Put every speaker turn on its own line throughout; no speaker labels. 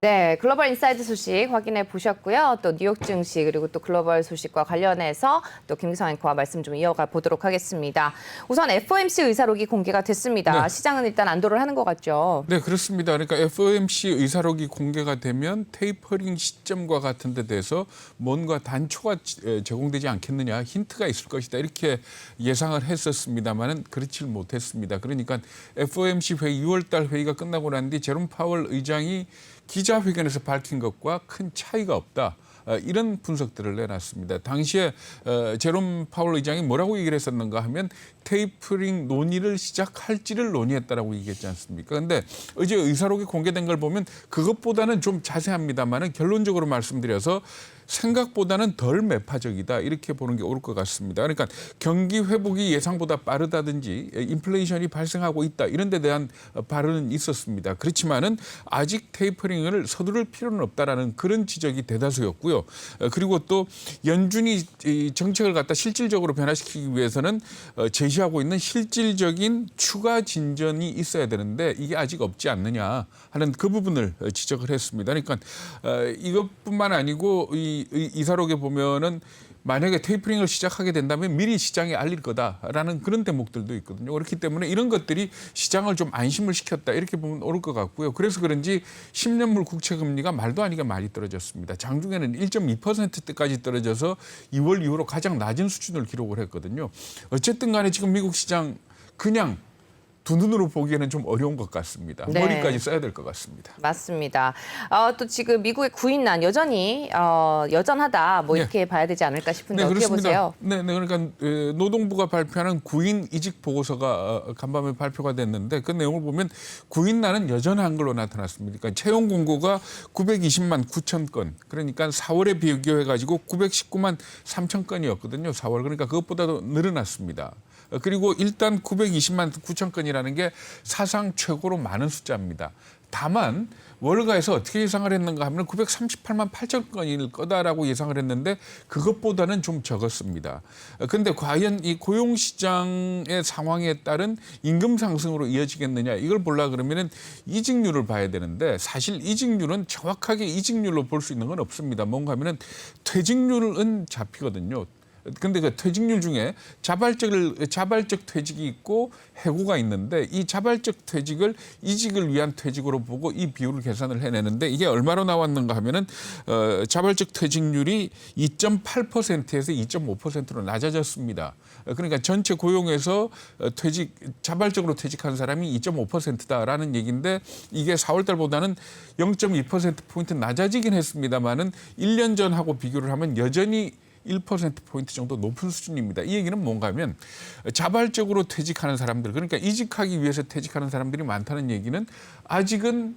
네, 글로벌 인사이드 소식 확인해 보셨고요. 또 뉴욕 증시 그리고 또 글로벌 소식과 관련해서 또 김기성 앵커와 말씀 좀 이어가 보도록 하겠습니다. 우선 FOMC 의사록이 공개가 됐습니다.
네.
시장은 일단 안도를 하는 것 같죠.
네, 그렇습니다. 그러니까 FOMC 의사록이 공개가 되면 테이퍼링 시점과 같은 데 대해서 뭔가 단초가 제공되지 않겠느냐, 힌트가 있을 것이다 이렇게 예상을 했었습니다만은 그렇지 못했습니다. 그러니까 FOMC 회의 6월 달 회의가 끝나고 난 뒤 제롬 파월 의장이 기자회견에서 밝힌 것과 큰 차이가 없다. 이런 분석들을 내놨습니다. 당시에 제롬 파월 의장이 뭐라고 얘기를 했었는가 하면 테이퍼링 논의를 시작할지를 논의했다라고 얘기했지 않습니까? 그런데 어제 의사록이 공개된 걸 보면 그것보다는 좀 자세합니다만은 결론적으로 말씀드려서 생각보다는 덜 매파적이다 이렇게 보는 게 옳을 것 같습니다. 그러니까 경기 회복이 예상보다 빠르다든지 인플레이션이 발생하고 있다 이런 데 대한 발언은 있었습니다. 그렇지만은 아직 테이퍼링을 서두를 필요는 없다라는 그런 지적이 대다수였고요. 그리고 또 연준이 이 정책을 갖다 실질적으로 변화시키기 위해서는 제시하고 있는 실질적인 추가 진전이 있어야 되는데 이게 아직 없지 않느냐 하는 그 부분을 지적을 했습니다. 그러니까 이것뿐만 아니고 이사록에 보면은 만약에 테이퍼링을 시작하게 된다면 미리 시장에 알릴 거다라는 그런 대목들도 있거든요. 그렇기 때문에 이런 것들이 시장을 좀 안심을 시켰다 이렇게 보면 옳을 것 같고요. 그래서 그런지 10년물 국채 금리가 말도 아니게 많이 떨어졌습니다. 장중에는 1.2%대까지 떨어져서 2월 이후로 가장 낮은 수준을 기록을 했거든요. 어쨌든 간에 지금 미국 시장 그냥 두 눈으로 보기에는 좀 어려운 것 같습니다.
네.
머리까지 써야 될 것 같습니다.
맞습니다. 또 지금 미국의 구인난 여전히 여전하다 뭐 이렇게 봐야 되지 않을까 싶은데 어떻게
그렇습니다.
보세요?
네, 그러니까 노동부가 발표하는 구인 이직 보고서가 간밤에 발표가 됐는데 그 내용을 보면 구인난은 여전한 걸로 나타났습니다. 그러니까 채용 공고가 920만 9천 건, 그러니까 4월에 비교해가지고 919만 3천 건이었거든요. 4월 그러니까 그것보다도 늘어났습니다. 그리고 일단 920만 9천 건이라는 게 사상 최고로 많은 숫자입니다. 다만 월가에서 어떻게 예상을 했는가 하면 938만 8천 건일 거다라고 예상을 했는데 그것보다는 좀 적었습니다. 그런데 과연 이 고용시장의 상황에 따른 임금 상승으로 이어지겠느냐 이걸 보려고 그러면은 이직률을 봐야 되는데 사실 이직률은 정확하게 이직률로 볼 수 있는 건 없습니다. 뭔가 하면은 퇴직률은 잡히거든요. 근데 그 퇴직률 중에 자발적 퇴직이 있고 해고가 있는데 이 자발적 퇴직을 이직을 위한 퇴직으로 보고 이 비율을 계산을 해내는데 이게 얼마로 나왔는가 하면은 자발적 퇴직률이 2.8%에서 2.5%로 낮아졌습니다. 그러니까 전체 고용에서 자발적으로 퇴직한 사람이 2.5%다라는 얘기인데 이게 4월 달보다는 0.2%포인트 낮아지긴 했습니다만은 1년 전하고 비교를 하면 여전히 1%포인트 정도 높은 수준입니다. 이 얘기는 뭔가 하면 자발적으로 퇴직하는 사람들, 그러니까 이직하기 위해서 퇴직하는 사람들이 많다는 얘기는 아직은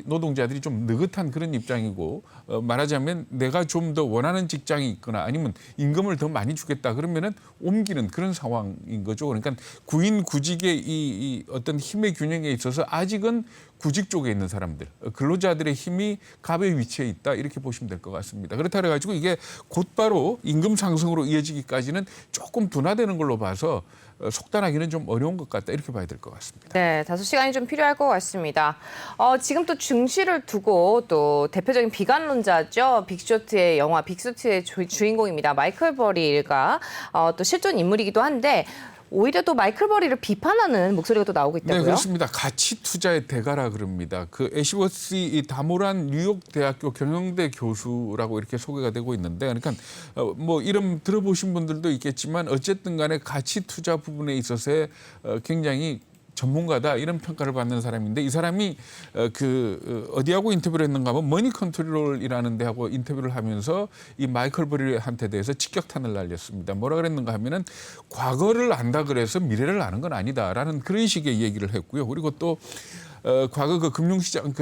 노동자들이 좀 느긋한 그런 입장이고 말하자면 내가 좀 더 원하는 직장이 있거나 아니면 임금을 더 많이 주겠다 그러면은 옮기는 그런 상황인 거죠. 그러니까 구인 구직의 이 어떤 힘의 균형에 있어서 아직은 구직 쪽에 있는 사람들, 근로자들의 힘이 갑의 위치에 있다 이렇게 보시면 될 것 같습니다. 그렇다 그래가지고 이게 곧바로 임금 상승으로 이어지기까지는 조금 둔화되는 걸로 봐서 속단하기는 좀 어려운 것 같다 이렇게 봐야 될 것 같습니다.
네, 다소 시간이 좀 필요할 것 같습니다. 지금 또 증시를 두고 또 대표적인 비관론자죠. 빅쇼트의 영화 빅쇼트의 주인공입니다. 마이클 버리 일가 또 실존 인물이기도 한데 오히려 또 마이클 버리를 비판하는 목소리가 또 나오고 있다고요?
네, 그렇습니다. 가치 투자의 대가라 그럽니다. 그 애시워시 다모란 뉴욕 대학교 경영대 교수라고 이렇게 소개가 되고 있는데, 그러니까 뭐 이름 들어보신 분들도 있겠지만 어쨌든 간에 가치 투자 부분에 있어서의 굉장히 전문가다 이런 평가를 받는 사람인데 이 사람이 어디하고 인터뷰를 했는가 하면 머니 컨트롤이라는 데하고 인터뷰를 하면서 이 마이클 버리한테 대해서 직격탄을 날렸습니다. 뭐라 그랬는가 하면은 과거를 안다 그래서 미래를 아는 건 아니다라는 그런 식의 얘기를 했고요. 그리고 또 과거 그 금융시장,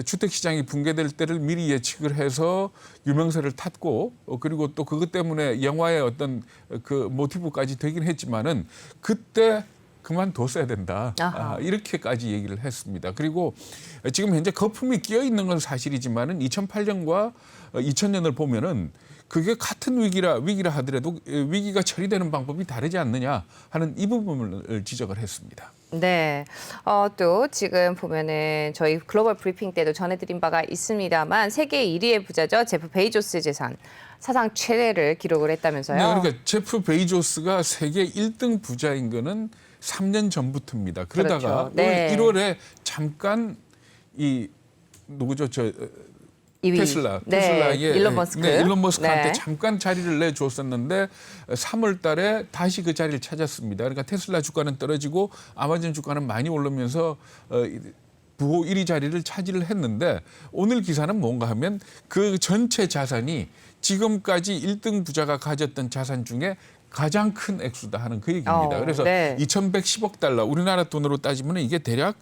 주택시장이 붕괴될 때를 미리 예측을 해서 유명세를 탔고, 그리고 또 그것 때문에 영화의 어떤 그 모티브까지 되긴 했지만은 그때 그만뒀어야 된다.
아하.
이렇게까지 얘기를 했습니다. 그리고 지금 현재 거품이 끼어 있는 건 사실이지만은 2008년과 2000년을 보면은 그게 같은 위기라 하더라도 위기가 처리되는 방법이 다르지 않느냐 하는 이 부분을 지적을 했습니다.
네. 또 지금 보면은 저희 글로벌 브리핑 때도 전해드린 바가 있습니다만 세계 1위의 부자죠. 제프 베이조스 재산 사상 최대를 기록을 했다면서요.
네, 그러니까 제프 베이조스가 세계 1등 부자인 거는 3년 전부터입니다. 그러다가
그렇죠. 네.
올 1월에 잠깐 이 누구죠?
이위.
테슬라의
일론 머스크.
일론 머스크한테
네.
잠깐 자리를 내줬었는데 3월 달에 다시 그 자리를 찾았습니다. 그러니까 테슬라 주가는 떨어지고 아마존 주가는 많이 오르면서 부호 1위 자리를 차지를 했는데 오늘 기사는 뭔가 하면 그 전체 자산이 지금까지 1등 부자가 가졌던 자산 중에 가장 큰 액수다 하는 그 얘기입니다. 그래서
네.
2110억 달러 우리나라 돈으로 따지면 이게 대략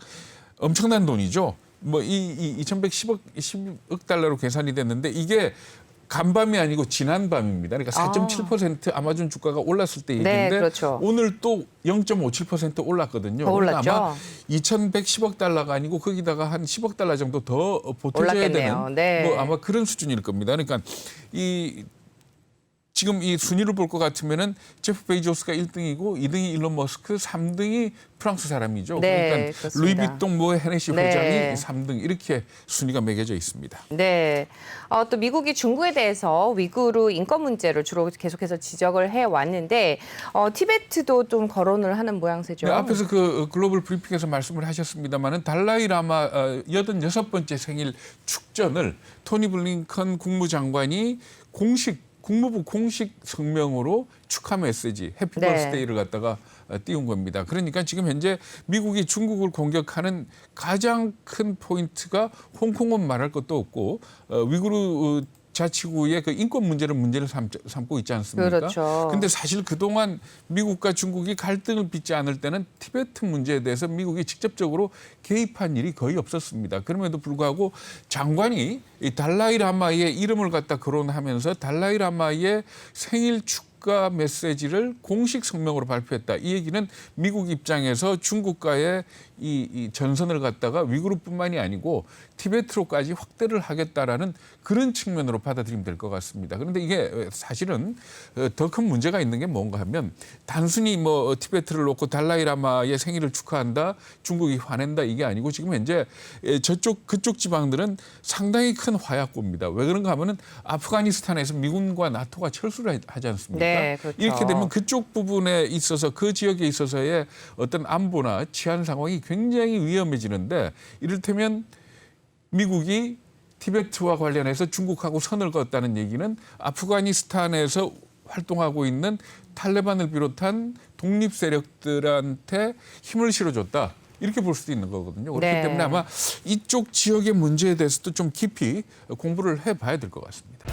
엄청난 돈이죠. 뭐 이 2110억 달러로 계산이 됐는데 이게 간밤이 아니고 지난 밤입니다. 그러니까 4.7% 아마존 주가가 올랐을 때 얘기인데
네, 그렇죠.
오늘 또 0.57% 올랐거든요.
더
그러니까
올랐죠.
아마 2110억 달러가 아니고 거기다가 한 10억 달러 정도 더 보태줘야
올랐겠네요.
되는
네.
뭐 아마 그런 수준일 겁니다. 그러니까 지금 이 순위를 볼 것 같으면은 제프 베이조스가 1등이고 2등이 일론 머스크, 3등이 프랑스 사람이죠.
네,
그러니까
그렇습니다.
루이비통 모 헤네시
네.
회장이 3등 이렇게 순위가 매겨져 있습니다.
네. 또 미국이 중국에 대해서 위구르 인권 문제를 주로 계속해서 지적을 해왔는데 티베트도 좀 거론을 하는 모양새죠.
네, 앞에서 그 글로벌 브리핑에서 말씀을 하셨습니다마는 달라이 라마 86번째 생일 축전을 토니 블링컨 국무장관이 국무부 공식 성명으로 축하 메시지 해피
네.
버스데이를 갖다가 띄운 겁니다. 그러니까 지금 현재 미국이 중국을 공격하는 가장 큰 포인트가 홍콩은 말할 것도 없고 위구르 자치구의 그 인권 문제를 삼고 있지 않습니까?
그렇죠.
근데 사실 그동안 미국과 중국이 갈등을 빚지 않을 때는 티베트 문제에 대해서 미국이 직접적으로 개입한 일이 거의 없었습니다. 그럼에도 불구하고 장관이 이 달라이 라마의 이름을 갖다 거론하면서 달라이 라마의 생일 축하 메시지를 공식 성명으로 발표했다. 이 얘기는 미국 입장에서 중국과의 이 전선을 갖다가 위구르뿐만이 아니고 티베트로까지 확대를 하겠다라는 그런 측면으로 받아들이면 될 것 같습니다. 그런데 이게 사실은 더 큰 문제가 있는 게 뭔가 하면 단순히 뭐 티베트를 놓고 달라이라마의 생일을 축하한다, 중국이 화낸다 이게 아니고 지금 현재 그쪽 지방들은 상당히 큰 화약고입니다. 왜 그런가 하면은 아프가니스탄에서 미군과 나토가 철수를 하지 않습니까?
네, 그렇죠.
이렇게 되면 그쪽 부분에 있어서 그 지역에 있어서의 어떤 안보나 치안 상황이 굉장히 위험해지는데 이를테면 미국이 티베트와 관련해서 중국하고 선을 그었다는 얘기는 아프가니스탄에서 활동하고 있는 탈레반을 비롯한 독립 세력들한테 힘을 실어줬다. 이렇게 볼 수도 있는 거거든요. 그렇기
네.
때문에 아마 이쪽 지역의 문제에 대해서도 좀 깊이 공부를 해봐야 될 것 같습니다.